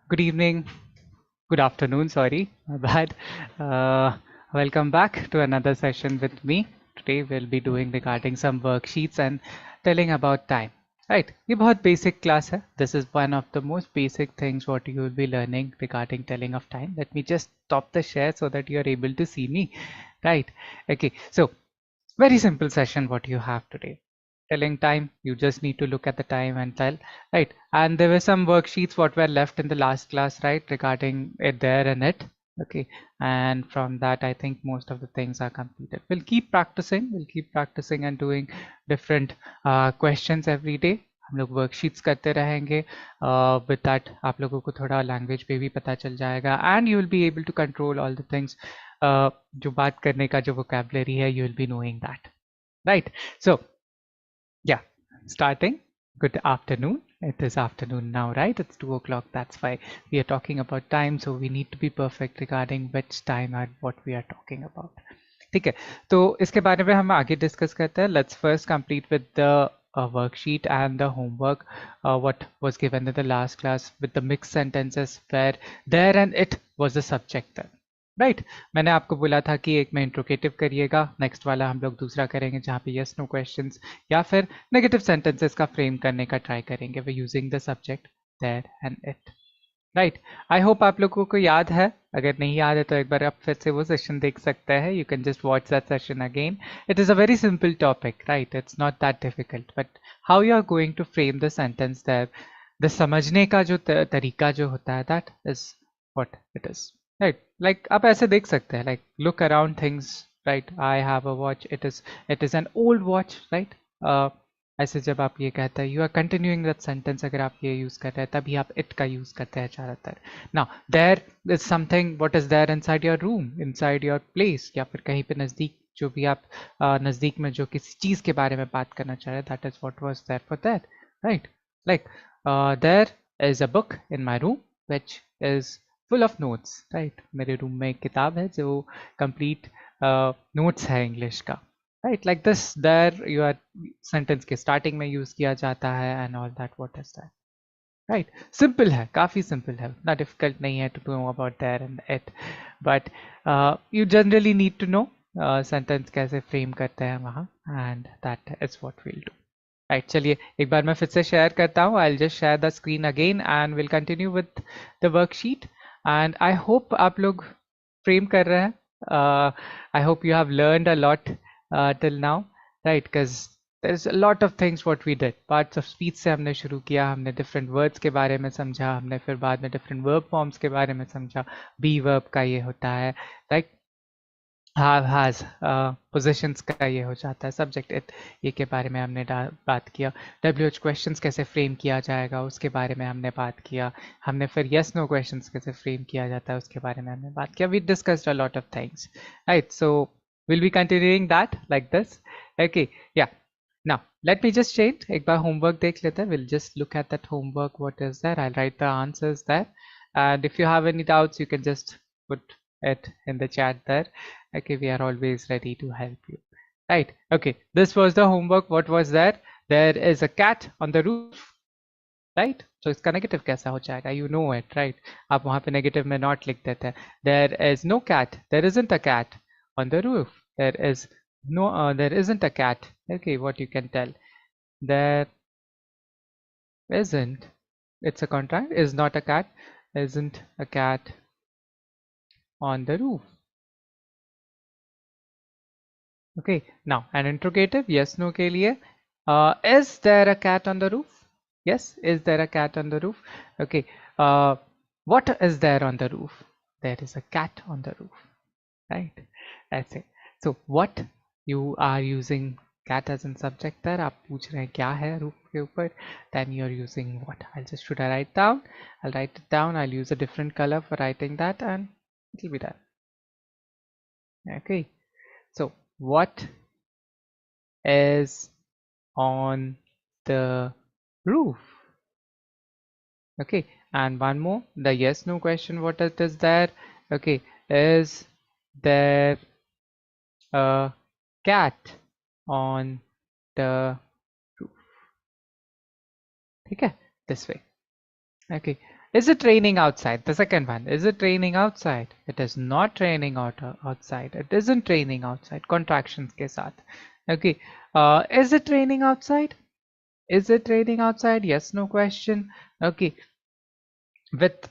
Good evening, good afternoon, sorry, my bad. Uh, Welcome back to another session with me. Today we'll be doing regarding some worksheets and telling about time. Right, ये बहुत basic class है. This is one of the most basic things what you will be learning regarding telling of time. Let me just stop the share so that you are able to see me. Right, okay, so very simple session what you have today. Telling time, you just need to look at the time and tell, right? And there were some worksheets what were left in the last class, right, regarding it there and it. Okay, and from that I think most of the things are completed. We'll keep practicing and doing different questions every day. हम लोग worksheets करते रहेंगे. With that आप लोगों को थोड़ा language पे भी पता चल जाएगा and you will be able to control all the things. जो बात करने का जो vocabulary है, you will be knowing that, right? So yeah, starting. Good afternoon. It is afternoon now, right? It's 2 o'clock. That's why we are talking about time. So we need to be perfect regarding which time and what we are talking about. ठीक है, तो इसके बारे में हम आगे discuss करते हैं. Let's first complete with the worksheet and the homework what was given in the last class with the mixed sentences where there and it was the subject there. Right मैंने आपको बोला था कि एक में इंट्रोगेटिव करिएगा, नेक्स्ट वाला हम लोग दूसरा करेंगे जहाँ पे यस नो क्वेश्चंस या फिर नेगेटिव सेंटेंसेस का फ्रेम करने का ट्राई करेंगे way using the subject there and it. Right, I hope आप लोगों को याद है. अगर नहीं याद है तो एक बार आप फिर से वो सेशन देख सकते हैं. You can just watch that session again. It is a very simple topic, right? It's not that difficult, but how you are going to frame the sentence there, the समझने का जो तरीका जो होता है, that is what it is. Right, like आप ऐसे देख सकते हैं, like look around things. Right, I have a watch, it is an old watch. Right, ऐसे जब आप ये कहते हैं, you are continuing that sentence. अगर आप ये यूज कर रहे हैं तभी आप इट का यूज करते हैं ज़्यादातर. Now there is something, what is there inside your room, inside your place, या फिर कहीं पे नज़दीक जो भी आप नज़दीक में जो किसी चीज़ के बारे में बात करना चाह रहे हैं, that is what was there for that. Right, like there is a book in my room which is full of notes. Right, मेरे रूम में एक किताब है जो कंप्लीट नोट्स है इंग्लिश का. Right, like this there you are sentence के starting में यूज किया जाता है and all that. What is that? Right, simple है, काफ़ी सिंपल है, उतना डिफिकल्ट नहीं है to know about there and it. But you generally need to know sentence कैसे फ्रेम करते हैं वहाँ, and that is what we'll do. Right, चलिए एक बार मैं फिर से शेयर करता हूँ. I will just share the screen again and will continue with the worksheet. And I hope आप लोग फ्रेम कर रहे हैं. I hope you have learned a lot till now, right? Because there is a lot of things what we did. Parts of speech से हमने शुरू किया, हमने डिफरेंट वर्ड्स के बारे में समझा, हमने फिर बाद में डिफरेंट वर्ब फॉर्म्स के बारे में समझा. बी वर्ब का ये होता है, राइट? हैव हैज़ पोजीशंस का ये हो जाता है सब्जेक्ट इट, ये के बारे में हमने बात किया. डब्ल्यू एच क्वेश्चंस कैसे फ्रेम किया जाएगा उसके बारे में हमने बात किया. हमने फिर यस नो क्वेश्चंस कैसे फ्रेम किया जाता है उसके बारे में हमने बात किया. We discussed a lot of things, right? So will be continuing that like this. Okay, या now let me just change. एक बार homework देख लेते हैं. We'll just look at that homework. What is there? I'll write the answers there, and if you have any doubts you can just put it in the chat there. Okay, we are always ready to help you, right? Okay, this was the homework. What was there? There is a cat on the roof, right? So इसका negative कैसा हो जाएगा? You know it, right? आप वहाँ पे negative में not लिख देते हैं. There is no cat. There isn't a cat on the roof. There isn't a cat. Okay, what you can tell? There isn't. It's a contract. Is not a cat. Isn't a cat on the roof. Okay, now an interrogative, yes no के लिए. Is there a cat on the roof? Yes, is there a cat on the roof? Okay, what is there on the roof? There is a cat on the roof, right? That's it. So what you are using cat as in subject there. आप पूछ रहे हैं क्या है roof के ऊपर, then you are using what? Should I write down? I'll write it down. I'll use a different color for writing that and it will be done. Okay, so what is on the roof? Okay, and one more, the yes no question, what it is there? Okay, is there a cat on the roof? ठीक है, this way. Okay, Is it raining outside? The second one. Is it raining outside? It is not raining outside. It isn't raining outside. Contractions के साथ. Okay. Is it raining outside? Is it raining outside? Yes, no question. Okay. With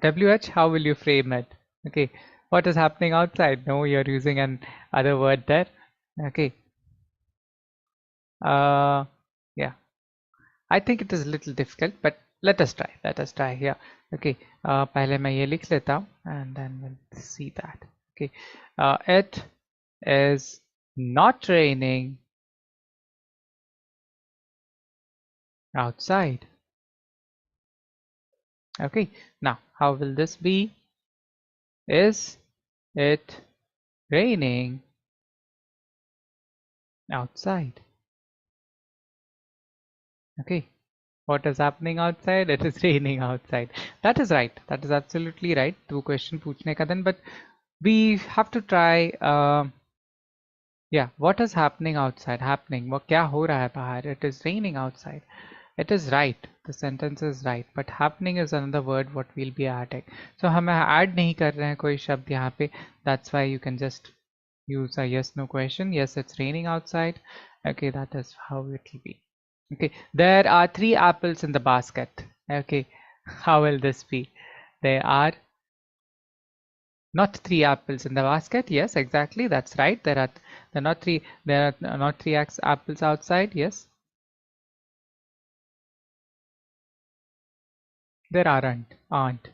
WH, how will you frame it? Okay. What is happening outside? No, you're using an other word there. Okay. Uh, yeah. I think it is a little difficult, but let us try. Let us try here. Okay. पहले मैं ये लिख लेता हूँ, and then we'll see that. Okay. It is not raining outside. Okay. Now, how will this be? Is it raining outside? Okay. What is happening outside? It is raining outside. That is right. That is absolutely right. दो question पूछने का दिन, but we have to try. Yeah, what is happening outside? Happening. वो क्या हो रहा है बाहर? It is raining outside. It is right. The sentence is right. But happening is another word what we'll be adding. So हम add नहीं कर रहे हैं कोई शब्द यहाँ पे. That's why you can just use a yes no question. Yes, it's raining outside. Okay, that is how it will be. Okay, there are 3 apples in the basket. Okay, how will this be? There are not 3 apples in the basket. Yes, exactly. That's right. There are not 3. There are not 3 apples outside. Yes. There aren't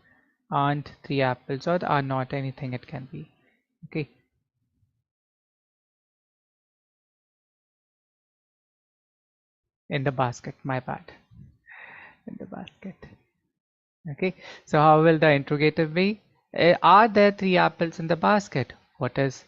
3 apples, or are not, anything it can be. Okay. In the basket. My bad. In the basket. Okay. So how will the interrogative be? Are there 3 apples in the basket? What is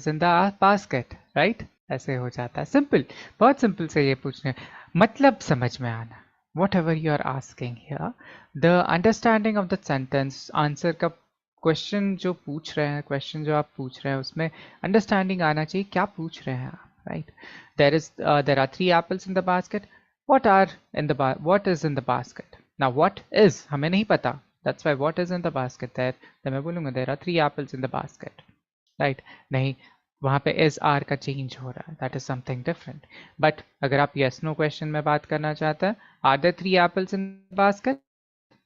in the basket? Right? ऐसे हो जाता है. Simple. बहुत simple से ये पूछने. मतलब समझ में आना. Whatever you are asking here, the understanding of the sentence, answer का question जो पूछ रहे हैं, question जो आप पूछ रहे हैं, उसमें understanding आना चाहिए. क्या पूछ रहे हैं आप? Right? There are 3 apples in the basket. What is in the basket? Now what is हमें नहीं पता. That's why what is in the basket there. तो मैं बोलूँगा there are 3 apples in the basket. Right? नहीं, वहाँ पे is are का change हो रहा है. That is something different. But अगर आप yes no question में बात करना चाहते हैं, are there 3 apples in the basket?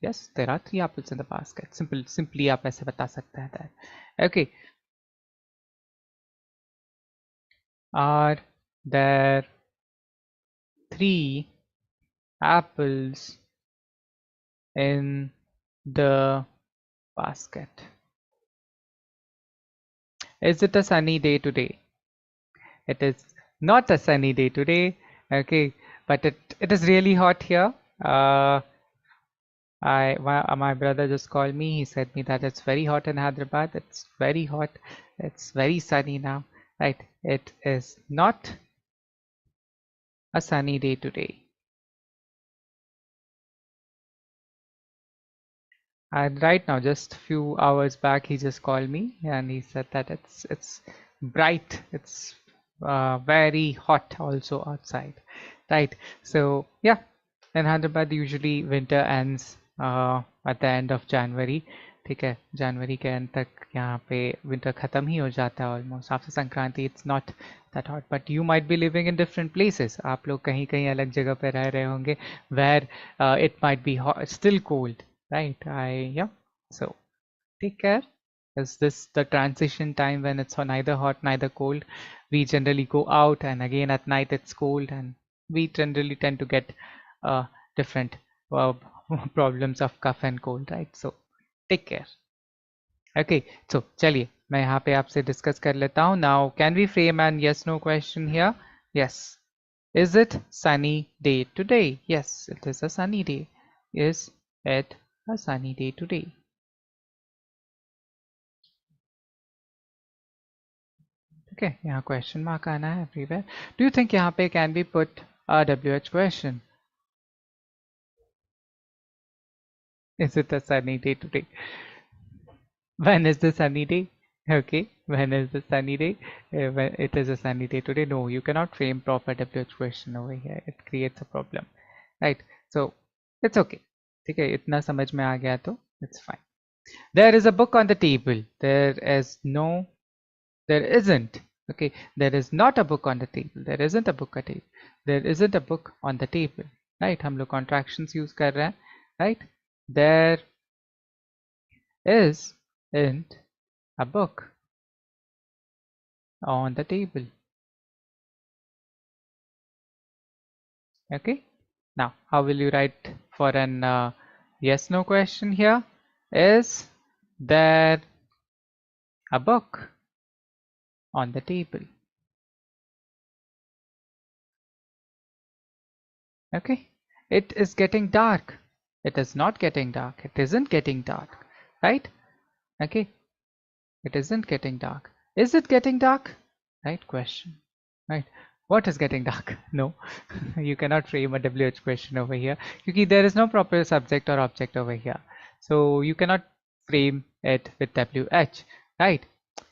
Yes, there are 3 apples in the basket. Simply आप ऐसे बता सकते हैं that. Okay. Are there 3 apples in the basket? Is it a sunny day today? It is not a sunny day today. Okay, but it is really hot here. My brother just called me. He said me that it's very hot in Hyderabad. It's very hot. It's very sunny now. Right? It is not a sunny day today. And right now, just a few hours back, he just called me and he said that it's bright. It's very hot also outside. Right? So yeah, in Hyderabad usually winter ends at the end of January. ठीक है, जनवरी के and तक यहाँ पे winter ख़त्म ही हो जाता है almost. After Sankranti it's not that hot, but you might be living in different places. आप लोग कहीं कहीं अलग जगह पे रह रहे होंगे where it might be still cold. Right, yeah. So take care. Is this the transition time when it's neither hot neither cold? We generally go out, and again at night it's cold, and we generally tend to get different uh, problems of cough and cold, right? So take care. Okay, so चलिए मैं यहाँ पे आपसे discuss कर लेता हूँ. Now can we frame an yes no question here? Yes. Is it sunny day today? Yes, it is a sunny day. Is it a sunny day today? Okay, यहाँ question mark आना है everywhere. Do you think यहाँ पे can be put a WH question? Is it a sunny day today? When is the sunny day? Okay, when is the sunny day? When it is a sunny day today. No, you cannot frame proper WH question over here. It creates a problem, right? So it's okay. ठीक है, इतना समझ में आ गया तो it's fine. There is a book on the table. There isn't. Okay, there is not a book on the table. There isn't a book at table. There isn't a book on the table. Right? हम लोग contractions use कर रहे हैं. Right? There isn't a book on the table. Okay. Now, how will you write for an yes no question here? Is there a book on the table? Okay. It is getting dark. It is not getting dark. It isn't getting dark. Right? Okay. It isn't getting dark. Is it getting dark? Right question. Right. What is getting dark? No. You cannot frame a WH question over here because there is no proper subject or object over here. So you cannot frame it with WH. Right.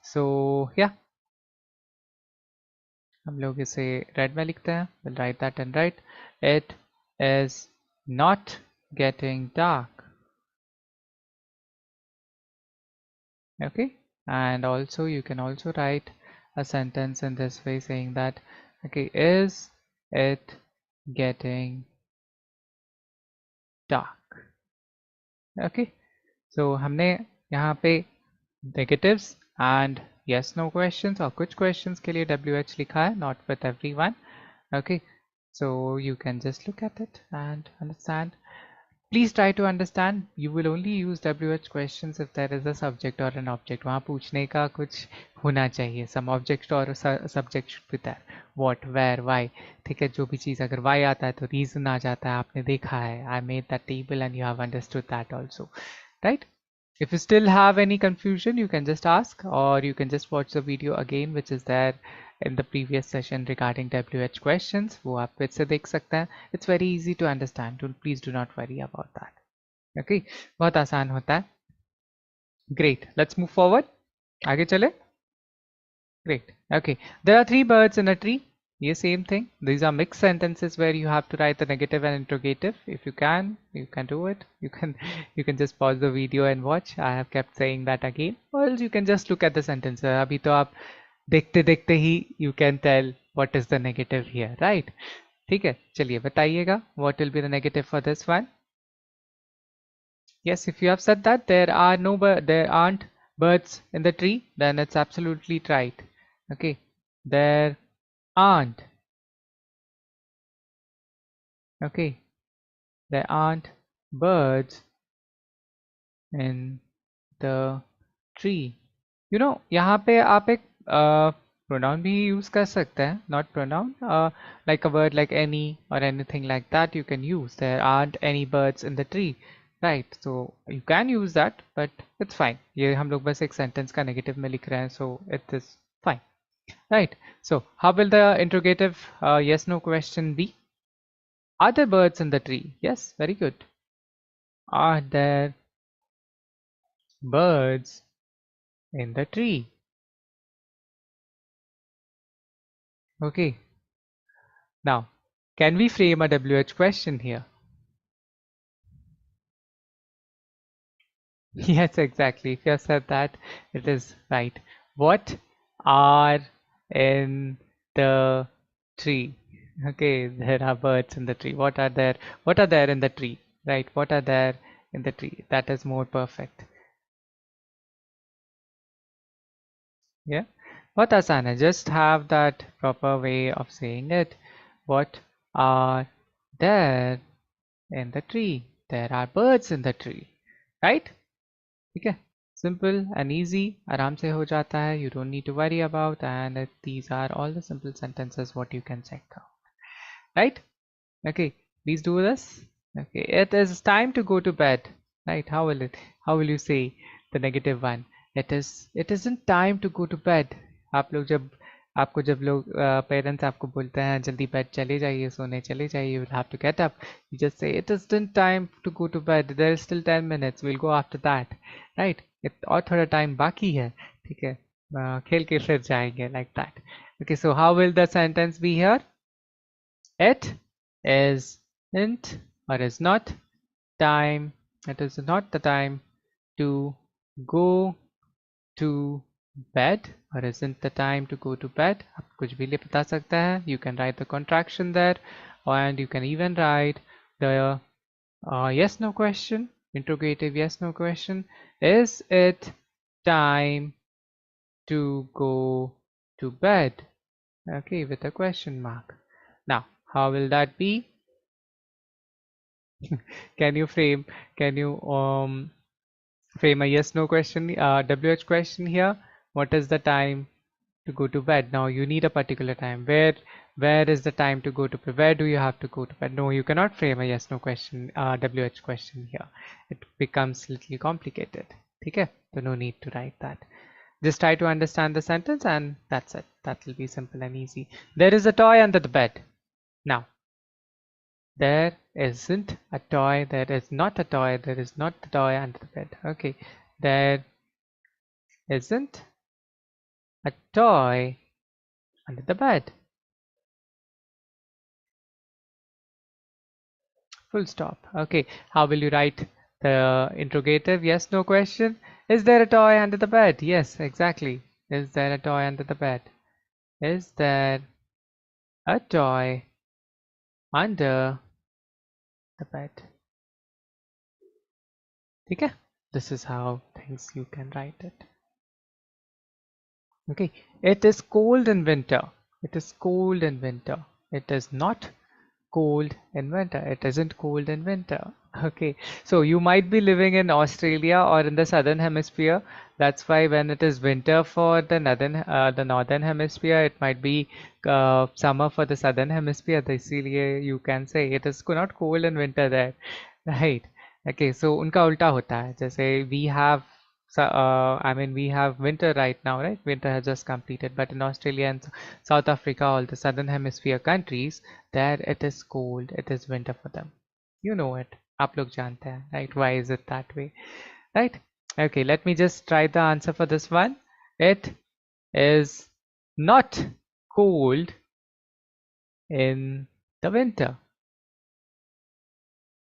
So yeah. हम लोग इसे red में लिखते हैं. We'll write that and write it is not getting dark. Okay, and also you can also write a sentence in this way saying that okay, is it getting dark? Okay, so हमने यहाँ पे negatives and yes no questions और कुछ questions के लिए WH लिखा है, not with everyone. Okay, so you can just look at it and understand. Please try to understand. You will only use WH questions if there is a subject or an object. वहाँ पूछने का कुछ होना चाहिए. Some object or subject should be there. What, where, why. ठीक है, जो भी चीज़ अगर why आता है तो reason आ जाता है. आपने देखा है. I made that table and you have understood that also. Right? If you still have any confusion, you can just ask or you can just watch the video again which is there in the previous session regarding WH questions. वो आप फिर से देख सकते हैं. It's very easy to understand. Please do not worry about that. Okay, बहुत आसान होता है. Great. Let's move forward. आगे चले. Great. Okay. There are 3 birds in a tree. Yeah, same thing. These are mixed sentences where you have to write the negative and interrogative. If you can do it. You can just pause the video and watch. I have kept saying that again. Or else you can just look at the sentence. अभी तो आप देखते देखते ही you can tell what is the negative here, right? ठीक है, चलिए बताइएगा. What will be the negative for this one? Yes, if you have said that there aren't birds in the tree, then it's absolutely right. Okay, there aren't. Okay, there aren't birds in the tree. You know, यहाँ पे आप एक pronoun भी use कर सकते हैं. Not pronoun, like a word like any or anything like that you can use. There aren't any birds in the tree. Right, so you can use that, but it's fine. ये हम लोग बस एक sentence का negative में लिख रहे हैं, so it is fine. Right, so how will the interrogative yes no question be? Are there birds in the tree? Yes, very good. Are there birds in the tree? Okay. Now, can we frame a WH question here? Yes, exactly. If you have said that, it is right. What are in the tree? Okay, there are birds in the tree. What are there? What are there in the tree? Right? What are there in the tree? That is more perfect. Yeah. What आसान है. Just have that proper way of saying it. What are there in the tree? There are birds in the tree. Right? ठीक है. Simple and easy. आराम से हो जाता है. You don't need to worry about. And these are all the simple sentences what you can check out. Right? Okay. Please do this. Okay. It is time to go to bed. Right? How will you say the negative one? It isn't time to go to bed. आपको जब लोग parents आपको बोलते हैं जल्दी bed चले जाइए, सोने चले जाइए, you will have to get up. You just say it isn't time to go to bed. There is still 10 minutes. We'll go after that. Right? और थोड़ा टाइम बाकी है. ठीक है. खेल के फिर जाएंगे like that. Okay, so how will the sentence be here? It isn't or is not time, it is not the time to go to bed, or isn't the time to go to bed. आप कुछ भी ले बता सकता है. You can write the contraction there, and you can even write the yes no question, interrogative yes no question. Is it time to go to bed? Okay, with a question mark. Now, how will that be? Can you frame? Can you frame a yes no question, WH question here? What is the time to go to bed? Now you need a particular time. Where is the time to go to bed? Where do you have to go to bed? No, you cannot frame a yes no question, WH question here. It becomes little complicated. Okay, so no need to write that. Just try to understand the sentence and that's it. That will be simple and easy. There is a toy under the bed. Now, there isn't a toy, there is not a toy, there is not a toy under the bed. Okay, there isn't a toy under the bed. Full stop. Okay, how will you write the interrogative yes no question? Is there a toy under the bed? Yes, exactly. Is there a toy under the bed? Is there a toy under the bed? Okay, this is how things you can write it. Okay, it is cold in winter. It is cold in winter. It is not cold in winter. It isn't cold in winter. Okay, so you might be living in Australia or in the southern hemisphere. That's why when it is winter for the northern hemisphere, it might be summer for the southern hemisphere. इसीलिए you can say it is not cold in winter there, right? Okay, so उनका उल्टा होता है. जैसे we have I mean, we have winter right now, right? Winter has just completed, but in Australia and South Africa, all the southern hemisphere countries, there it is cold, it is winter for them. You know it. आप लोग जानते हैं, right? Why is it that way, right? Okay, let me just try the answer for this one. It is not cold in the winter.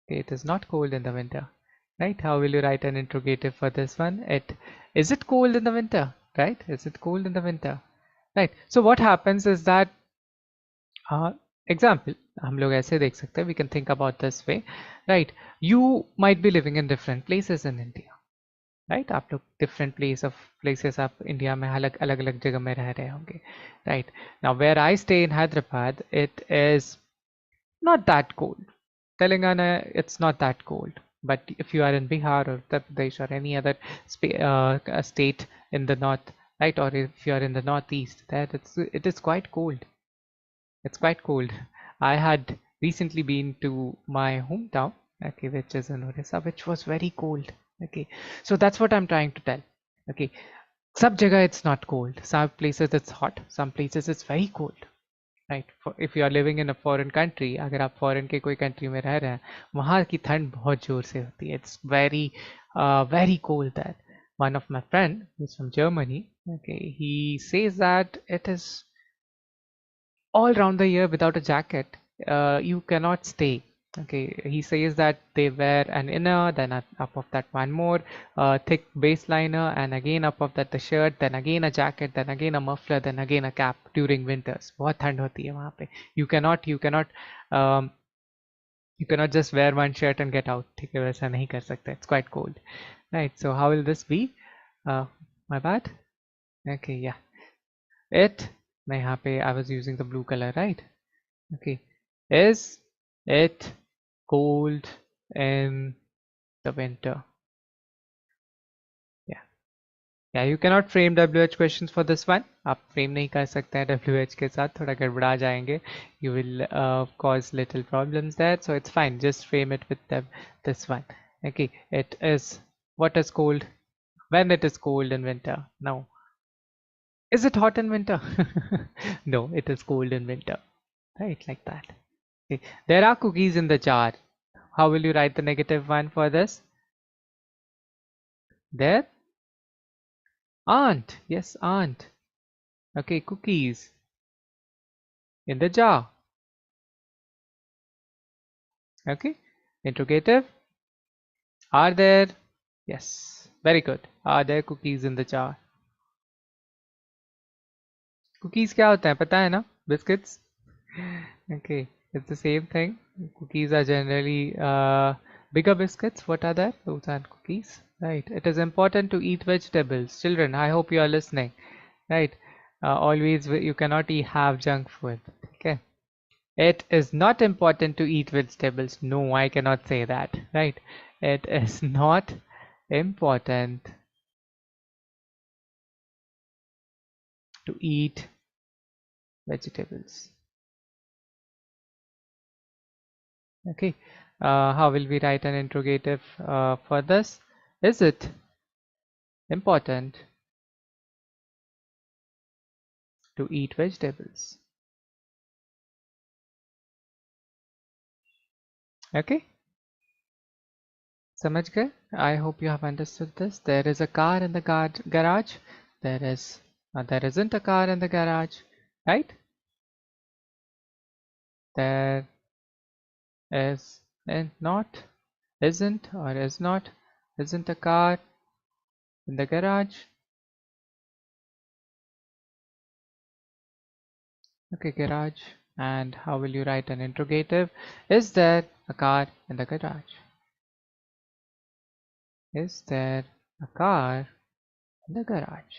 Okay, it is not cold in the winter. Right? How will you write an interrogative for this one? Is it cold in the winter? Right? Is it cold in the winter? Right. So what happens is that example, हम लोग ऐसे देख सकते हैं. We can think about this way, right? You might be living in different places in India, right? आप लोग different places आप India में अलग अलग जगह में रह रहे होंगे, right? Now where I stay in Hyderabad, it is not that cold. Telangana, it's not that cold. But if you are in Bihar or Uttar Pradesh or any other state in the north, right, or if you are in the northeast, it is quite cold. It's quite cold. I had recently been to my hometown, okay, which is in Orissa, which was very cold. Okay, so that's what I'm trying to tell. Okay, some jagah it's not cold. Some places it's hot. Some places it's very cold. Right. If you are living in a foreign country, अगर आप foreign के कोई country में रह रहे हैं, वहाँ की ठंड बहुत जोर से होती है. It's very very cold that. One of my friend is from Germany. Okay, he says that it is all round the year without a jacket. You cannot stay. Okay, he says that they wear an inner, then up of that one more thick baseliner, and again up of that the shirt, then again a jacket, then again a muffler, then again a cap during winters. बहुत ठंड होती है वहाँ पे. Um, you cannot just wear one shirt and get out. ठीक है, वैसा नहीं कर सकते. It's quite cold, right? So how will this be? My bad. Okay, yeah. It, मैं यहाँ पे I was using the blue color, right? Okay, is it cold in the winter? Yeah, you cannot frame WH questions for this one. आप frame नहीं कर सकते हैं WH के साथ, थोड़ा गड़बड़ा जाएंगे. You will cause little problems there, so it's fine. Just frame it with this one. Okay, it is, what is cold when it is cold in winter? Now, is it hot in winter? No, it is cold in winter. Right, like that. Okay. There are cookies in the jar. How will you write the negative one for this? There aren't. Yes, aren't. Okay, cookies in the jar. Okay, interrogative. Are there, yes, very good. Are there cookies in the jar? Cookies क्या होता है पता है ना? Biscuits? Okay, it's the same thing. Cookies are generally bigger biscuits. What are that? Those aren't cookies. Right. It is important to eat vegetables. Children, I hope you are listening. Right. Always you cannot have junk food. Okay. It is not important to eat vegetables. No, I cannot say that. Right. It is not important to eat vegetables. Okay. How will we write an interrogative for this? Is it important to eat vegetables? Okay. समझ गए? I hope you have understood this. There is a car in the garage. There isn't a car in the garage, right? There is not, isn't or is not, isn't a car in the garage. Okay, garage. And how will you write an interrogative? Is there a car in the garage? Is there a car in the garage?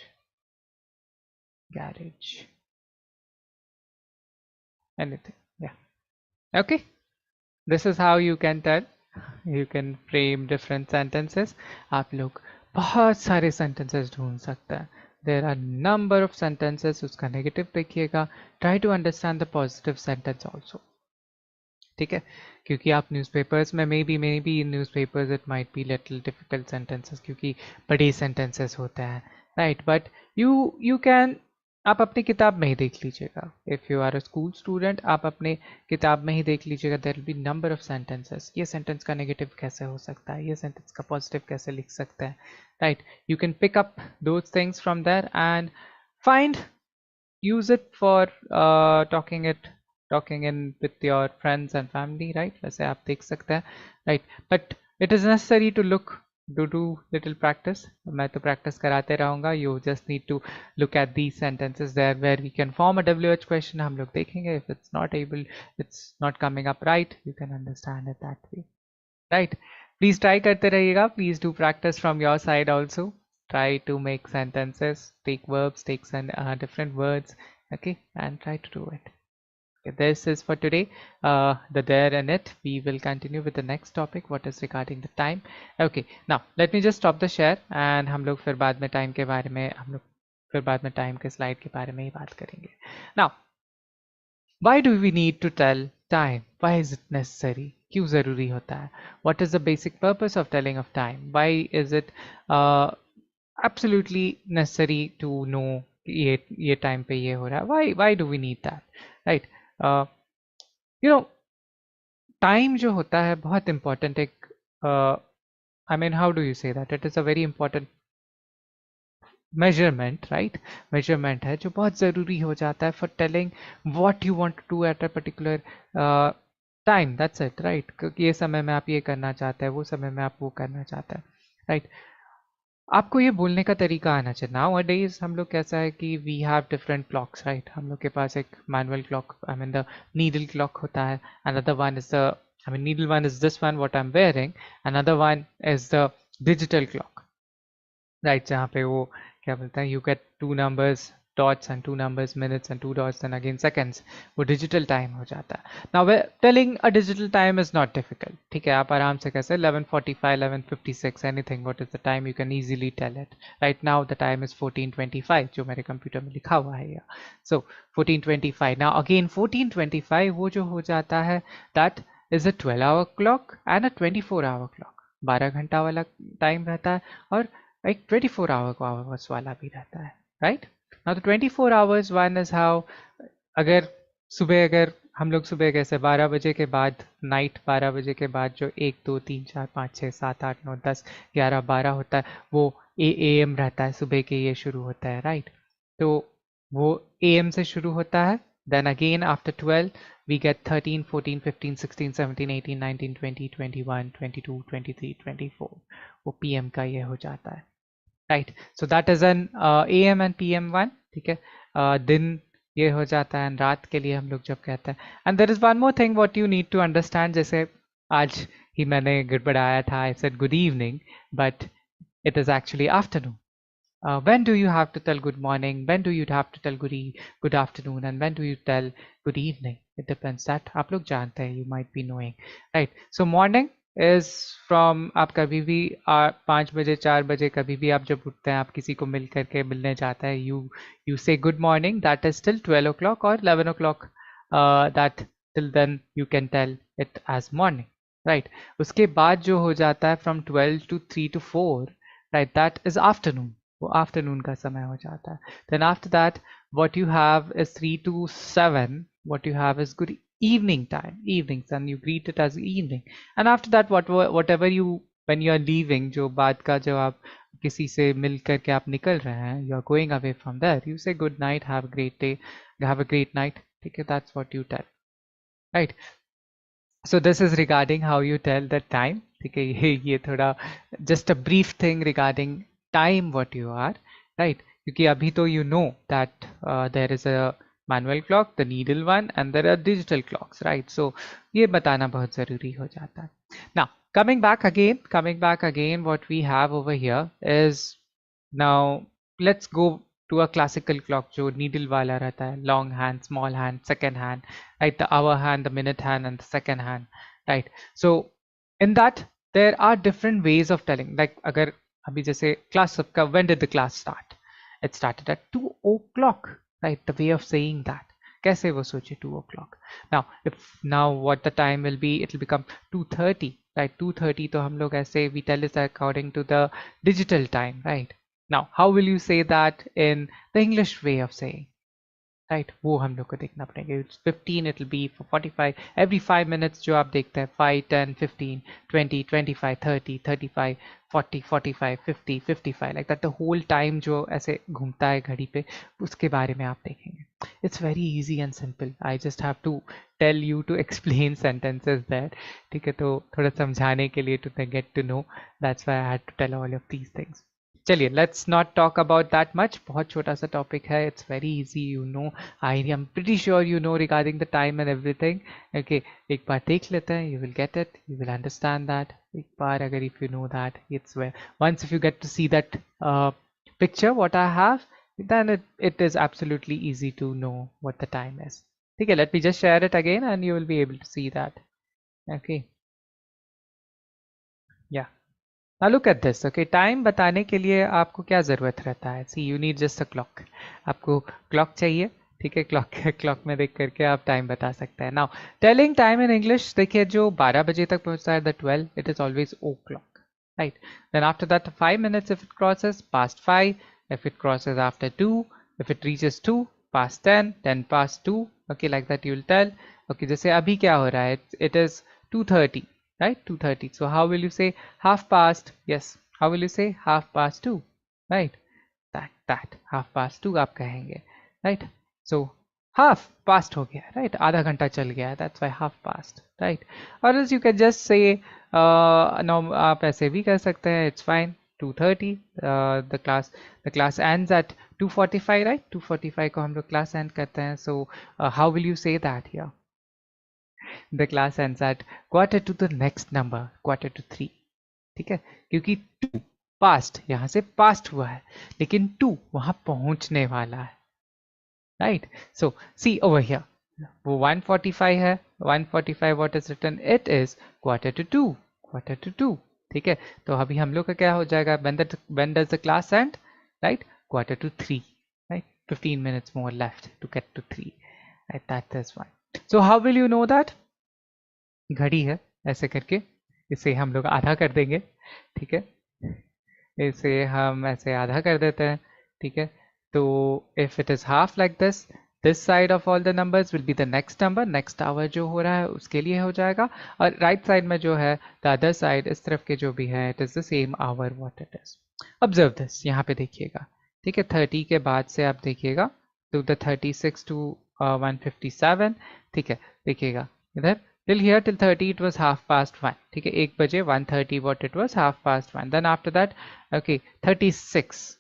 Garage. Anything. Yeah. Okay. This is how you can tell. You can frame different sentences. आप लोग बहुत सारे sentences ढूंढ सकते हैं. There are number of sentences. उसका negative देखिएगा. Try to understand the positive sentence also. ठीक है, क्योंकि आप न्यूज़पेपर्स में may be in newspapers it might be little difficult sentences क्योंकि बड़े सेंटेंसेस होते हैं, राइट. बट यू कैन, आप अपनी किताब में ही देख लीजिएगा. If you are a school student, आप अपने किताब में ही देख लीजिएगा. There will be number of sentences. ये सेंटेंस का नेगेटिव कैसे हो सकता है, ये सेंटेंस का पॉजिटिव कैसे लिख सकते हैं, right. You can pick up those things from there and find, use it for talking in with your friends and family, right? वैसे आप देख सकते हैं, right? But it is necessary to do little practice. मैं तो practice कराते रहूँगा. You just need to look at these sentences there where we can form a WH question. हम लोग देखेंगे. If it's not coming up right, you can understand it that way, right? Please try करते रहिएगा. Please do practice from your side also. Try to make sentences, take verbs, take different words, okay, and try to do it. Okay, this is for today. The there and it. We will continue with the next topic, what is regarding the time. Okay, now let me just stop the share and हम लोग फिर बाद में time के बारे में time के slide के बारे में ही बात करेंगे. Now, why do we need to tell time? Why is it necessary? क्यों ज़रूरी होता है? What is the basic purpose of telling of time? Why is it absolutely necessary to know ये time पे ये हो रहा है? Why do we need that? Right? You know, time जो होता है बहुत important एक I mean, how do you say that? It is a very important measurement, right? Measurement है जो बहुत ज़रूरी हो जाता है for telling what you want to do at a particular time. That's it, right? क्योंकि ये समय में आप ये करना चाहते हैं, वो समय में आप वो करना चाहते हैं, right? आपको ये बोलने का तरीका आना चाहिए. नाउ डेज हम लोग कैसा है कि we have different clocks, right. हम लोग के पास एक manual clock, I mean the needle clock होता है. Another one is the, I mean needle one is this one what I am wearing. Another one is the digital clock, right, जहाँ पे वो क्या बोलते हैं, you get to numbers dots and two numbers minutes and two dots and again seconds. वो digital time हो जाता है. Now telling a digital time is not difficult. ठीक है, आप आराम से कैसे 11:45, 11:56, anything what is the time you can easily tell it. Right now the time is 14:25 जो मेरे कंप्यूटर में लिखा हुआ है. So 14:25. Now again 14:25 वो जो हो जाता है that is a 12-hour clock and a 24-hour clock. 12 घंटा वाला टाइम रहता है और एक 24 hours वाला भी रहता है, right? Now the 24 hours one is how, अगर हम लोग सुबह कैसे 12 बजे के बाद, नाइट 12 बजे के बाद जो 1 2 3 4 5 6 7 8 9 10 11 12 होता है वो AM रहता है, सुबह के ये शुरू होता है, राइट. तो वो AM से शुरू होता है Then again after 12 we get 13, 14, 15, 16, 17, 18, 19, 20, 21, 22, 23, 24. वो PM का ये हो जाता है, right? So that is an AM and PM one, ठीक है? दिन ये हो जाता है, रात के लिए हम लोग जब कहते हैं. And there is one more thing what you need to understand. जैसे आज ही मैंने गड़बड़ाया था, I said good evening, but it is actually afternoon. When do you have to tell good morning? When do you have to tell good afternoon? And when do you tell good evening? It depends. That आप लोग जानते हैं, you might be knowing, right? So morning is from आप कभी भी 5 बजे 4 बजे कभी भी आप जब उठते हैं, आप किसी को मिल करके मिलने जाते हैं, you say good morning. That is till 12 o'clock or 11 o'clock. That till then you can tell it as morning, right? उसके बाद जो हो जाता है from 12 to 3 to 4, right? That is afternoon. वो आफ्टरनून का समय हो जाता है. Then after that what you have is 3 to 7. What you have is good evening time, evenings, and you greet it as evening. And after that whatever you, when you are leaving, जो बाद का जो आप किसी से मिल करके आप निकल रहे हैं, you are going away from there, you say good night, have a great day, have a great night, ठीक है? That's what you tell, right? So this is regarding how you tell the time, ठीक है? ये थोड़ा just a brief thing regarding time what you are, right? क्योंकि अभी तो you know that there is a manual clock, the needle one, and there are digital clocks, right? So ये बताना बहुत ज़रूरी हो जाता है. Now coming back again, what we have over here is, now let's go to a classical clock जो needle वाला रहता है, long hand, small hand, second hand, right? The hour hand, the minute hand, and the second hand, right? So in that there are different ways of telling. Like अगर अभी जैसे class सबका, when did the class start? It started at 2 o'clock, right? The way of saying that, कैसे वो सोचे 2 o'clock. Now what the time will be, it will become 2:30, right? 2:30 तो हम लोग ऐसे we tell it according to the digital time, right? Now how will you say that in the English way of saying, right? वो हम लोग को देखना पड़ेगा. 15 it will be for 45 every 5 minutes जो आप देखते हैं, 5 10 15 20 25 30 35 40 45 50 55, like that the whole time जो ऐसे घूमता है घड़ी पे, उसके बारे में आप देखेंगे. It's very easy and simple. I just have to tell you to explain sentences that, ठीक है? तो थोड़ा समझाने के लिए, to get to know, that's why I had to tell all of these things. चलिए, let's not talk about that much. बहुत छोटा सा टॉपिक है. It's very easy, you know. I am pretty sure you know regarding the time and everything. Okay, एक बार देख लेते हैं. You will get it, you will understand that. एक बार अगर if you know that, it's where once if you get to see that picture what I have, then it is absolutely easy to know what the time is. Okay, let me just share it again and you will be able to see that. Okay, yeah. Now look at this. Okay, time बताने के लिए आपको क्या ज़रूरत रहता है? See, you need just a clock. आपको clock चाहिए, ठीक है? clock में देख करके आप time बता सकते हैं. Now telling time in English, देखिए जो 12 बजे तक पहुँचता है, the 12, it is always o'clock, right? Then after that 5 minutes if it crosses past 5, if it crosses after 2, if it reaches 2, past 10, 10 past 2. Okay, like that you will tell. Okay, जैसे अभी क्या हो रहा है? It is 2:30, right? 2:30. So how will you say half past? Yes, how will you say half past 2, right? That half past 2 आप कहेंगे, right? So half past हो गया, right? आधा घंटा चल गया, that's why half past, right? Or else you can just say no, आप ऐसे भी कर सकते हैं, it's fine. 2:30, the class ends at 2:45, right? 2:45 को हम लोग class end करते हैं. So how will you say that here? The class ends at quarter to the next number, quarter to 3, ठीक है? क्योंकि 2 past यहाँ से past हुआ है, लेकिन 2 वहाँ पहुँचने वाला है, right? So see over here, वो 1:45 है. 1:45 what is written? It is quarter to 2, quarter to 2. ठीक है? तो अभी हम लोग का क्या हो जाएगा? When does the class end? Right? Quarter to 3. Right? 15 minutes more left to get to 3. Right? That is one. So how will you know that? घड़ी है, ऐसे करके इसे हम लोग आधा कर देंगे, ठीक है? इसे हम ऐसे आधा कर देते हैं, ठीक है? तो if it is half like this, this side of all the numbers will be the next number, next hour जो हो रहा है उसके लिए हो जाएगा. और right side में जो है, the other side, इस तरफ के जो भी है, it is the same hour what it is. Observe this, यहाँ पे देखिएगा, ठीक है? 30 के बाद से आप देखिएगा, तो the 36 to 1:57, ठीक है, देखिएगा इधर till here till 30 it was 1:30, ठीक है, 1 बजे 1:30 what it was 1:30, then after that okay 36,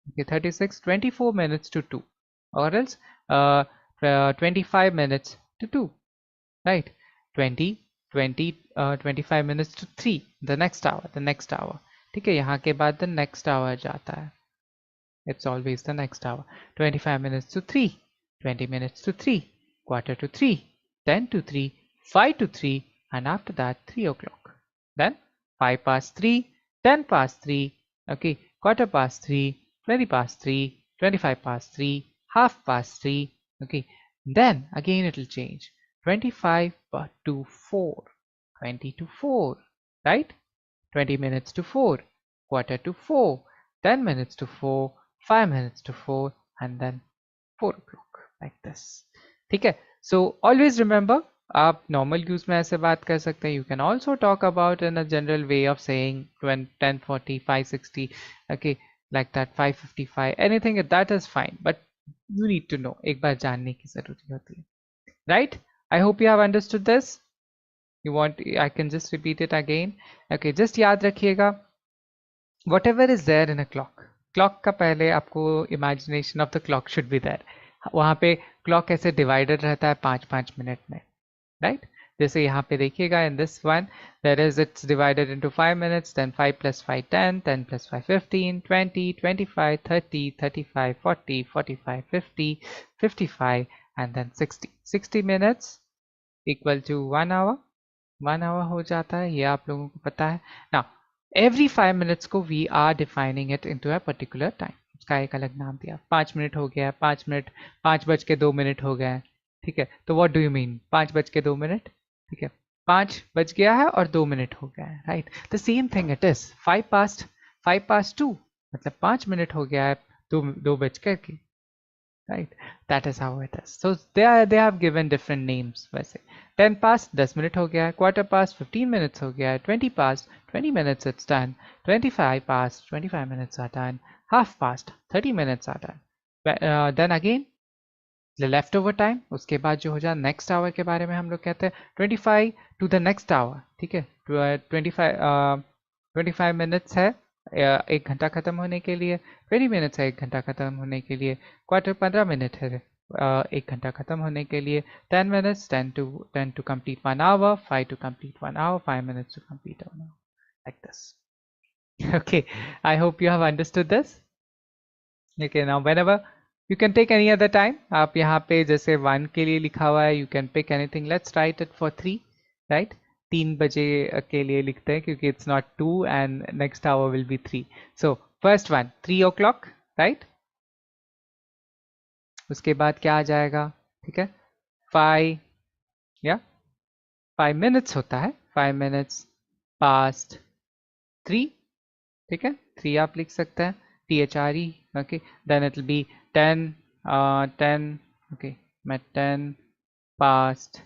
okay 36, 24 minutes to 2, or else 25 minutes to 2, right, 20 20 25 minutes to 3, the next hour, ठीक है, यहाँ के बाद the next hour जाता है, it's always the next hour. 25 minutes to 3, 20 minutes to 3, quarter to 3, 10 to 3, 5 to 3, and after that 3 o'clock. Then 5 past 3, 10 past 3, okay, quarter past 3, 20 past 3, 25 past 3, half past 3, okay. Then again it will change. 25 to 4, 20 to 4, right? 20 minutes to 4, quarter to 4, 10 minutes to 4, 5 minutes to 4, and then 4 o'clock, like this. ठीक है, so always remember, आप normal use में ऐसे बात कर सकते हैं. You can also talk about in a general way of saying 10:40, 5:60, okay, like that, 5:55, anything that is fine, but you need to know, एक बार जानने की ज़रूरत होती है, right? I hope you have understood this. You want, I can just repeat it again. Okay, just याद रखिएगा, whatever is there in a clock, clock का पहले आपको imagination of the clock should be there. वहाँ पे clock ऐसे divided रहता है 5-5 मिनट में, right? जैसे यहाँ पे देखिएगा in this one there is, it's divided into 5 minutes, then 5 plus 5 10, 10 plus 5 15, 20, 25, 30, 35, 40, 45, 50, 55, and then 60 minutes equal to 1 hour. 1 hour हो जाता है, ये आप लोगों को पता है. Now every 5 minutes को we are defining it into a particular time. उसका एक अलग नाम दिया. 5 मिनट हो गया, 5 मिनट, 5:02 हो गए, ठीक है. तो what do you mean 5:02, ठीक है, 5 बज गया है और 2 मिनट हो गया है, right. The same thing it is 5 past 2, मतलब 5 मिनट हो गया है, 2 बज करके, right, that is how it is. So they have given different names. वैसे 10 past 10 मिनट हो गया है, quarter past 15 minutes हो गया है, 20 past 20 minutes it's done, 25 past 25 minutes are done, half past 30 minutes are done. Then again the leftover time, उसके बाद जो हो जाए next hour के बारे में हम लोग कहते हैं 25 to the next hour, ठीक है. 25 minutes है 1 घंटा ख़त्म होने के लिए, 20 minutes है 1 घंटा ख़त्म होने के लिए, क्वार्टर 15 मिनट है 1 घंटा ख़त्म होने के लिए, 10 minutes 10 to complete 1 hour, 5 to complete 1 hour, 5 minutes to complete 1 hour, like this. Okay, I hope you have understood this. Okay, now whenever you can take any other time, आप यहाँ पे जैसे 1 के लिए लिखा हुआ है, you can pick anything. Let's write it for 3, right? 3 बजे के लिए लिखते हैं क्योंकि it's not 2 and next hour will be 3. So first one 3 o'clock, right? उसके बाद क्या आ जाएगा, ठीक है, 5 या 5 minutes होता है, 5 minutes past 3, ठीक है, 3 आप लिख सकते हैं, THRE, okay, then it will be 10, okay, मैं 10 past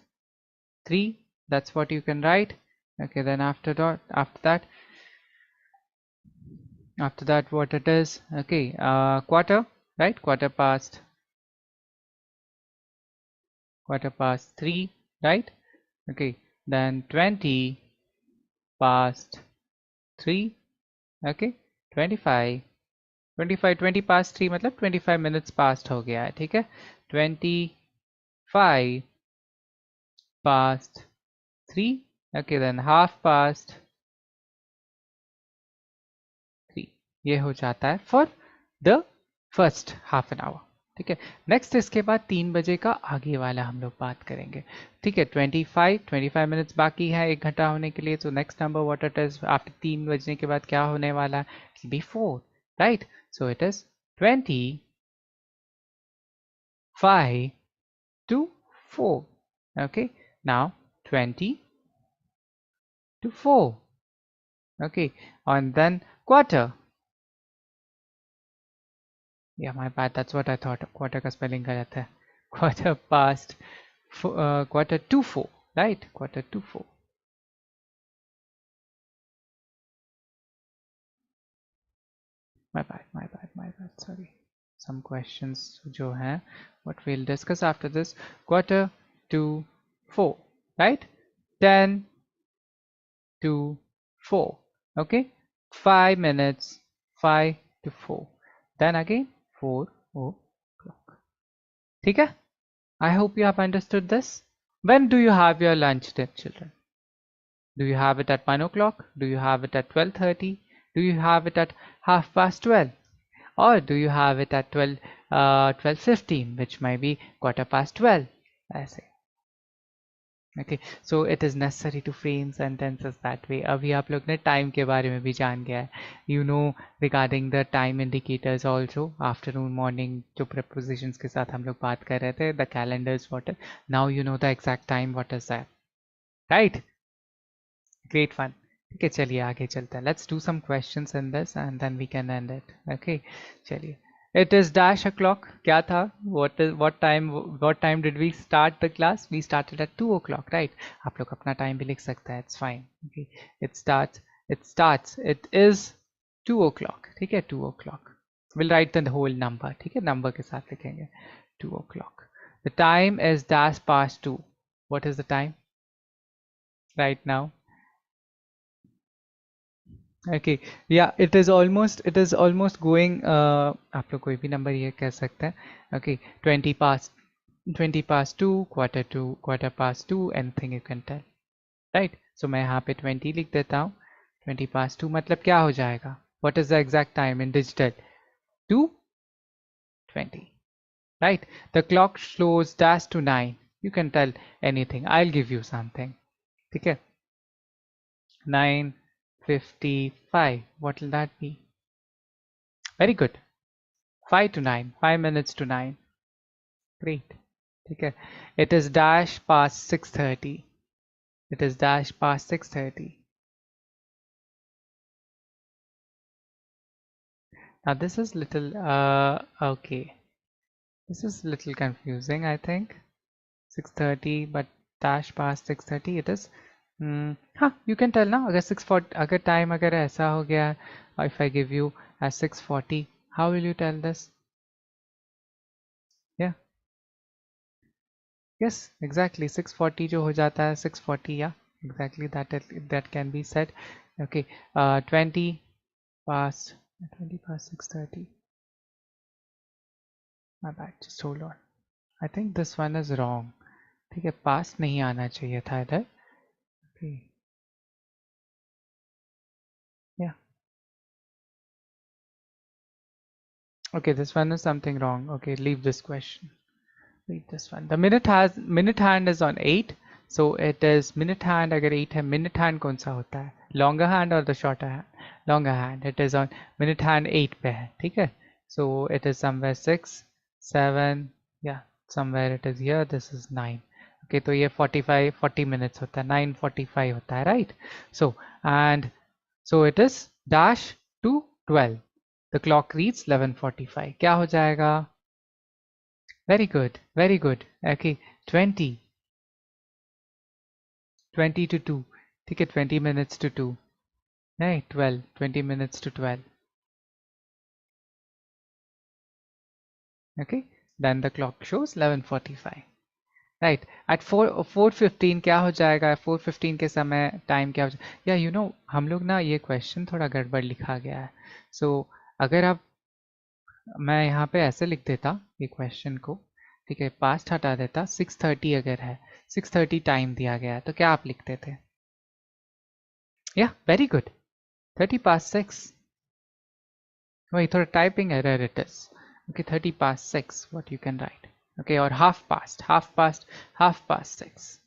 3, that's what you can write. Okay, then after that what it is, okay, quarter, right, quarter past 3, right, okay, then 20 past 3, okay, 25 20 past 3 मतलब 25 minutes past हो गया है, ठीक है, 25 past 3, okay, then half past 3, ये हो जाता है for the first half an hour, ठीक है. नेक्स्ट इसके बाद 3 बजे का आगे वाला हम लोग बात करेंगे, ठीक है. 25 मिनट्स बाकी है 1 घंटा होने के लिए. तो next number what it is after 3 बजने के बाद क्या होने वाला है, it will be 4, right. So it is 25 to 4, okay. Now 20 to 4, okay, and then quarter. Yeah, my bad, that's what I thought. Quarter का spelling गलत है. Quarter past quarter to 4, right, quarter to 4. My bad, sorry. some questions जो हैं what we'll discuss after this. Quarter to 4, right? 10 to 4, okay? 5 minutes, 5 to 4, then again 4 o'clock. ठीक है? I hope you have understood this. When do you have your lunch, dear children? Do you have it at 1 o'clock? Do you have it at 12:30? Do you have it at 12:30? Or do you have it at 12:15, which might be 12:15? I say. Okay, so it is necessary to frame sentences that way. अभी आप लोग ने time के बारे में भी जान गया है. You know regarding the time indicators also. Afternoon, morning जो prepositions के साथ हम लोग बात कर रहे थे. The calendars what. Now you know the exact time what is that. Right? Great fun. Okay, चलिए आगे चलते हैं. Let's do some questions in this and then we can end it. Okay, चलिए. It is dash o'clock. क्या था? What time did we start the class? We started at 2 o'clock, right? आप लोग अपना time भी लिख सकते हैं. It's fine. Okay, it is 2 o'clock. ठीक है, 2 o'clock. We'll write the whole number. ठीक है, number के साथ लिखेंगे. 2 o'clock. The time is dash past 2. What is the time right now? Okay, yeah, it is almost going आप लोग कोई भी नंबर ये कह सकते हैं. Okay, 20 past 2, quarter past 2, anything you can tell, right? So मैं यहाँ पे 20 लिख देता हूँ. 20 past 2 मतलब क्या हो जाएगा? What is the exact time in digital? 2:20, right? The clock shows dash to 9. You can tell anything. I'll give you something. ठीक है? 9:55. What will that be? Very good. 5 to 9. 5 minutes to 9. Great. Okay. It is dash past 6:30. It is dash past 6:30. Now this is little okay. This is little confusing, I think. 6:30, but dash past 6:30 it is. हाँ, you can tell now. अगर 6:40 अगर time अगर ऐसा हो गया, if I give you as 6:40, how will you tell this? Yeah. Yes, exactly. 6:40 जो हो जाता है 6:40, yeah, exactly that can be said. Okay, 20 past 6:30. My bad. Just hold on. I think this one is wrong. ठीक है, past नहीं आना चाहिए था इधर. Okay. Yeah. Okay, this one is something wrong. Okay, leave this question. Leave this one. The minute hand is on 8. So it is minute hand अगर 8 है. Minute hand कौन सा होता है? Longer hand or the shorter hand? Longer hand. It is on minute hand 8 पे है. ठीक है? So it is somewhere 6, 7. Yeah, somewhere it is here. This is 9. Okay, तो ये 40 minutes होता है. 9:45 होता है, right? So and so it is dash to 12. The clock reads 11:45. क्या हो जाएगा? Very good, very good. Okay, 20 to 2. ठीक है, 20 minutes to 2. Right, 12, 20 minutes to 12. Okay, then the clock shows 11:45. Right, at 4:15 क्या हो जाएगा? 4:15 के समय टाइम क्या हो जाएगा? Yeah, you know, हम लोग ना ये क्वेश्चन थोड़ा गड़बड़ लिखा गया है. So अगर आप मैं यहाँ पे ऐसे लिख देता ये क्वेश्चन को, ठीक है, पास्ट हटा देता. 6:30 अगर है, 6:30 टाइम दिया गया है, तो क्या आप लिखते थे? या वेरी गुड, 30 past 6. वही थोड़ा typing error it is. Okay, 30 past 6 what you can write. Okay, और half past 6.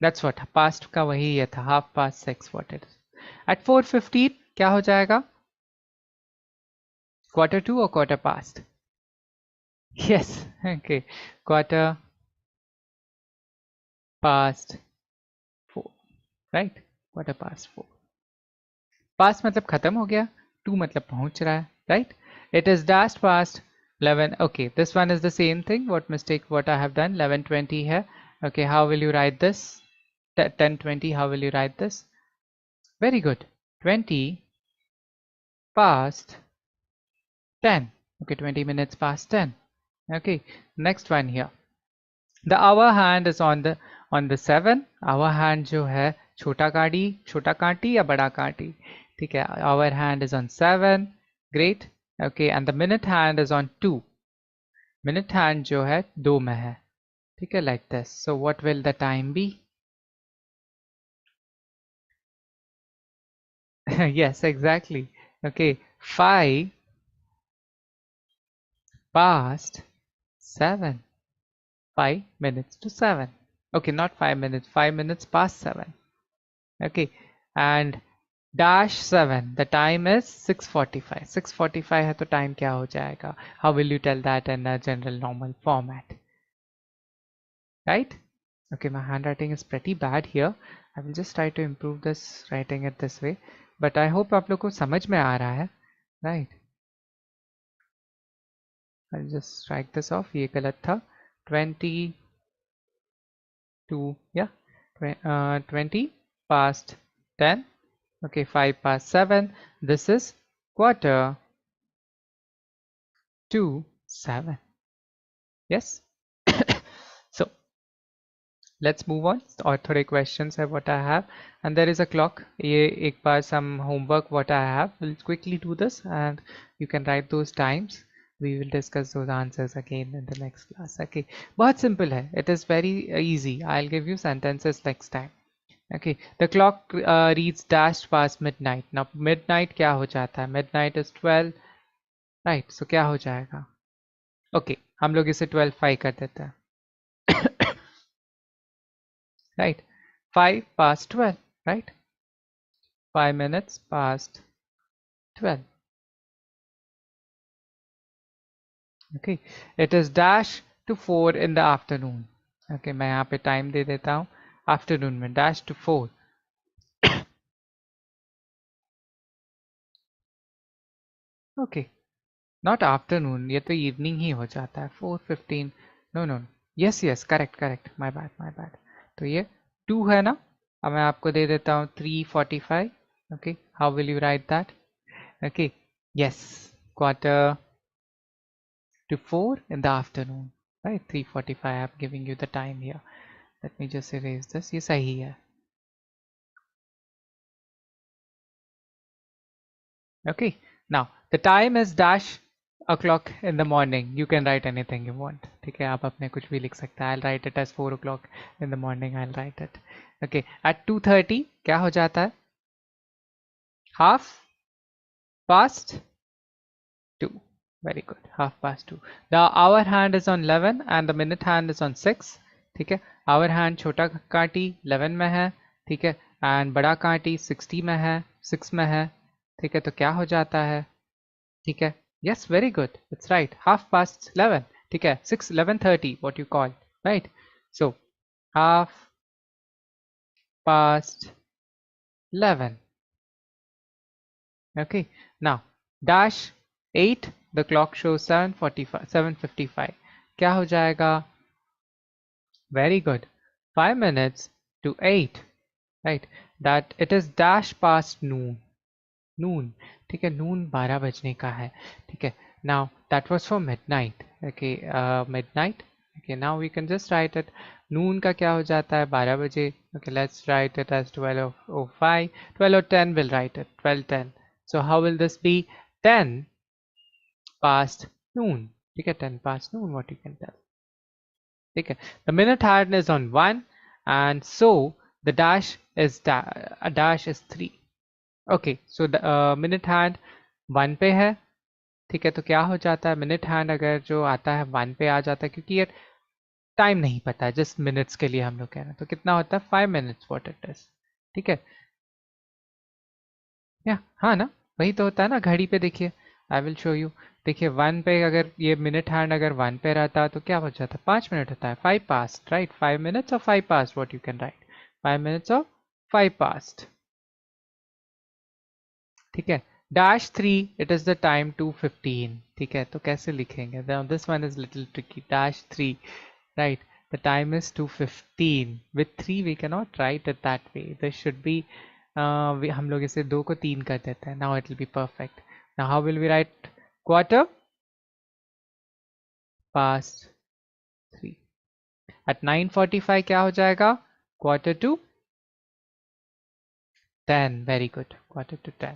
That's what past का वही ये था, half past 6 what it is. At 4:15 क्या हो जाएगा? quarter to or quarter past? Yes, okay, quarter past 4, right? quarter past 4. Past मतलब खत्म हो गया, 2 मतलब पहुंच रहा है, right? It is dashed past 11. Okay, this one is the same thing. What I have done? 11:20 है. Okay, how will you write this? 10:20. How will you write this? Very good. 20 past 10. Okay, 20 minutes past 10. Okay, next one here. The hour hand is on the 7. Hour hand जो है छोटा कांटी या बड़ा कांटी, ठीक है. Hour hand is on 7. Great. Okay, and the minute hand is on 2. Minute hand जो है 2 में है, ठीक है, like this. So what will the time be? Yes, exactly. Okay, 5 past 7. 5 minutes to 7. Okay, not 5 minutes, 5 minutes past 7. Okay, and dash 7, the time is 6:45. 6:45 है तो time क्या हो जाएगा? How will you tell that in a general normal format? Right? Okay, my handwriting is pretty bad here. I will just try to improve this, writing it this way. But I hope आप लोग को समझ में आ रहा है. Right? I'll just strike this off. ये गलत था. 22, yeah, 20 past 10. Okay, 5 past 7. This is quarter to 7. Yes. So let's move on. और थोड़े questions है what I have, and there is a clock. ये एक बार some homework what I have. We'll quickly do this and you can write those times. We will discuss those answers again in the next class. Okay, बहुत simple है. It is very easy. I'll give you sentences next time. Okay, the clock reads dash past midnight. Now midnight क्या हो जाता है? Midnight is 12. Right, so क्या हो जाएगा? Okay, हम लोग इसे 12:05 कर देते हैं. Right, 5 past 12. Right, 5 minutes past 12. Okay, it is dash to 4 in the afternoon. Okay, मैं यहाँ पे time दे देता हूँ. Afternoon में dash to 4. Okay, not afternoon, ये तो evening ही हो जाता है. 4:15. No. Yes, correct. My bad. तो ये 2 है ना. अब मैं आपको दे देता हूँ 3:45. Okay, how will you write that? Okay, yes, quarter to 4 in the afternoon. Right, 3:45. I'm giving you the time here. Let me just erase this. ये सही है. Okay, now the time is dash o'clock in the morning. You can write anything you want. ठीक है, आप अपने कुछ भी लिख सकते हैं. I'll write it as 4 o'clock in the morning. I'll write it. Okay, at 2:30 क्या हो जाता है? Half past 2. Very good. Half past 2. The hour hand is on 11 and the minute hand is on 6. ठीक है, hour hand छोटा कांटी 11 में है, ठीक है, and बड़ा कांटी 60 में है, 6 में है, ठीक है, तो क्या हो जाता है? ठीक है, yes, very good, it's right, half past 11. ठीक है, 11:30 what you call, right? So half past 11. Okay, now dash 8, the clock shows 7:55. क्या हो जाएगा? Very good, 5 minutes to 8. Right, that it is dash past noon. Noon, ठीक है, noon 12 बजने का है, ठीक है. Now that was for midnight. Okay, midnight. Okay, now we can just write it. Noon का क्या हो जाता है? 12 बजे. Okay, let's write it as 12:05. 12:10 we'll write it. 12:10. So how will this be? 10 past noon. ठीक है, 10 past noon. What you can tell? ठीक है. The minute hand is on 1, and so the dash is a dash is 3. Okay, so minute hand 1 पे है, ठीक है, तो क्या हो जाता है? मिनट हैंड अगर जो आता है 1 पे आ जाता है, क्योंकि ये टाइम नहीं पता है, जस्ट मिनट्स के लिए हम लोग कह रहे हैं, तो कितना होता है? 5 minutes व्हाट इट इज. ठीक है, या हाँ ना, वही तो होता है ना. घड़ी पे देखिए, आई विल शो यू. देखिए 1 पे अगर ये मिनट हैंड अगर 1 पे रहता है तो क्या हो जाता है? 5 मिनट होता है. 5 past, राइट? 5 minutes और 5 past, what you can right. 5 minutes और 5 past. ठीक है, dash 3, it is the time 2:15. ठीक है, तो कैसे लिखेंगे? Now this one is little tricky. Dash 3, right? The time is 2:15. With 3 we cannot write it that way. There should be हम लोग इसे 2 को 3 कर देते हैं. Now it will be perfect. Now how will we write quarter? past 3. At 9:45 क्या हो जाएगा? Quarter to 10. Very good. Quarter to 10.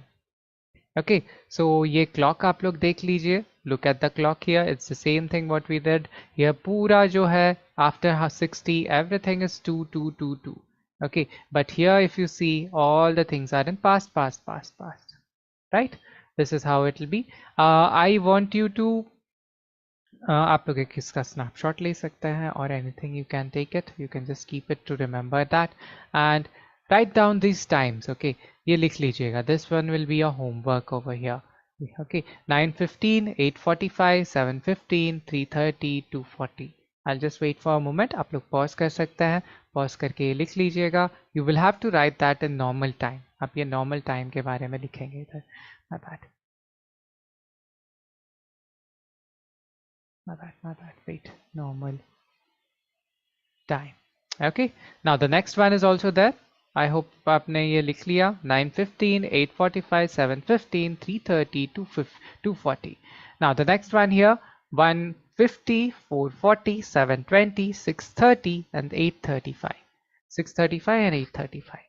Okay, so ये clock आप लोग देख लीजिए. Look at the clock here. It's the same thing what we did here. पूरा जो है after 60, everything is 2, 2, 2, 2. Okay, but here if you see, all the things are in past, past, past, past. Right? This is how it will be. I want you to आप लोग एक इसका snapshot ले सकते हैं और anything you can take it, you can just keep it to remember that and write down this times. Okay, ये लिख लीजिएगा. This one will be a homework over here. Okay, 9:15, 8:45, 7:15, 3:30, 2:40. I'll just wait for a moment. आप लोग pause कर सकते हैं. Pause करके लिख लीजिएगा. You will have to write that in normal time. आप ये नॉर्मल टाइम के बारे में लिखेंगे इधर. My bad. Wait, normal time. Okay, now the next one is also there. I hope आपने ये लिख लिया. 9:15, 8:45, 7:15, 3:30, 2:40. Now the next one here, 1:50, 4:40, 7:20, 6:30 and 8:35. 6:35 and 8:35.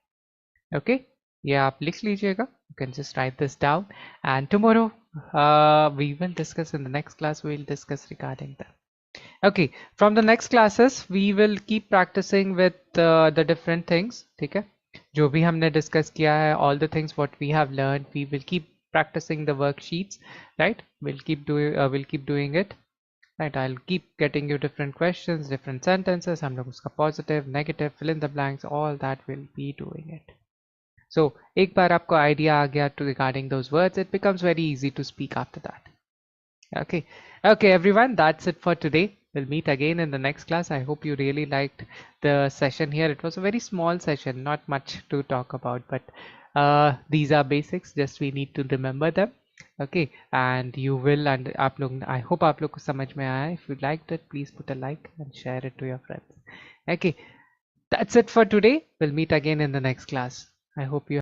Okay, ये आप लिख लीजिएगा. You can just write this down, and tomorrow we will discuss in the next class. We will discuss regarding that. Okay, from the next classes we will keep practicing with the different things. ठीक है, जो भी हमने discuss किया है, all the things what we have learned, we will keep practicing the worksheets, right? We'll keep doing it, right? I'll keep getting you different questions, different sentences. हम लोग उसका positive, negative, fill in the blanks, all that will be doing it. So एक बार आपको idea आ गया to regarding those words, it becomes very easy to speak after that. Okay everyone, that's it for today. We'll meet again in the next class. I hope you really liked the session here. It was a very small session, not much to talk about, but these are basics, just we need to remember them. Okay, and you will, and आप लोग, I hope आप लोग को समझ में आया. If you liked it, please put a like and share it to your friends. Okay, that's it for today. We'll meet again in the next class. I hope you